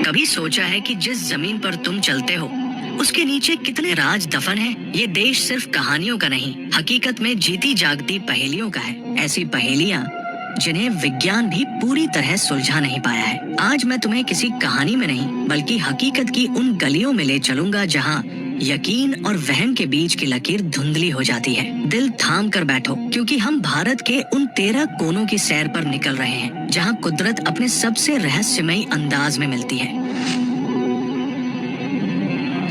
कभी सोचा है कि जिस जमीन पर तुम चलते हो उसके नीचे कितने राज दफन हैं? ये देश सिर्फ कहानियों का नहीं, हकीकत में जीती जागती पहेलियों का है। ऐसी पहेलियां जिन्हें विज्ञान भी पूरी तरह सुलझा नहीं पाया है। आज मैं तुम्हें किसी कहानी में नहीं बल्कि हकीकत की उन गलियों में ले चलूंगा जहां यकीन और वहम के बीच की लकीर धुंधली हो जाती है। दिल थाम कर बैठो, क्योंकि हम भारत के उन 13 कोनों की सैर पर निकल रहे हैं जहां कुदरत अपने सबसे रहस्यमयी अंदाज में मिलती है।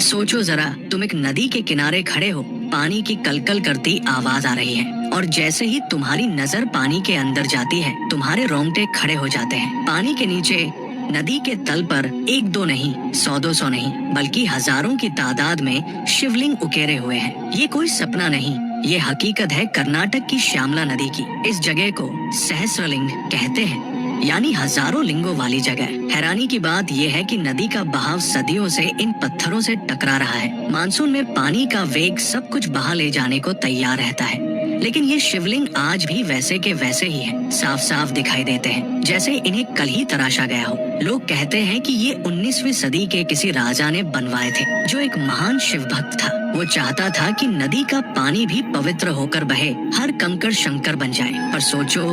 सोचो जरा, तुम एक नदी के किनारे खड़े हो, पानी की कलकल करती आवाज आ रही है और जैसे ही तुम्हारी नजर पानी के अंदर जाती है तुम्हारे रोंगटे खड़े हो जाते हैं। पानी के नीचे नदी के तल पर एक दो नहीं, 100-200 नहीं बल्कि हजारों की तादाद में शिवलिंग उकेरे हुए हैं। ये कोई सपना नहीं, ये हकीकत है कर्नाटक की श्यामला नदी की। इस जगह को सहस्रलिंग कहते हैं, यानी हजारों लिंगों वाली जगह। हैरानी की बात यह है कि नदी का बहाव सदियों से इन पत्थरों से टकरा रहा है। मानसून में पानी का वेग सब कुछ बहा ले जाने को तैयार रहता है, लेकिन ये शिवलिंग आज भी वैसे के वैसे ही है, साफ साफ दिखाई देते हैं जैसे इन्हें कल ही तराशा गया हो। लोग कहते हैं कि ये 19वीं सदी के किसी राजा ने बनवाए थे, जो एक महान शिव भक्त था। वो चाहता था कि नदी का पानी भी पवित्र होकर बहे, हर कंकड़ शंकर बन जाए। पर सोचो,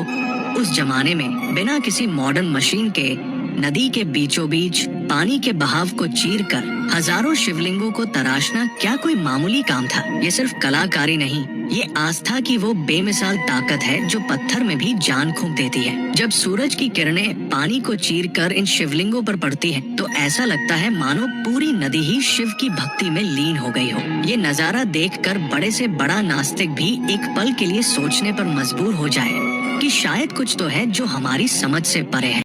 उस जमाने में बिना किसी मॉडर्न मशीन के नदी के बीचों बीच पानी के बहाव को चीरकर हजारों शिवलिंगों को तराशना क्या कोई मामूली काम था? ये सिर्फ कलाकारी नहीं, ये आस्था की वो बेमिसाल ताकत है जो पत्थर में भी जान फूंक देती है। जब सूरज की किरणें पानी को चीरकर इन शिवलिंगों पर पड़ती हैं, तो ऐसा लगता है मानो पूरी नदी ही शिव की भक्ति में लीन हो गई हो। ये नजारा देखकर बड़े से बड़ा नास्तिक भी एक पल के लिए सोचने पर मजबूर हो जाए कि शायद कुछ तो है जो हमारी समझ से परे है।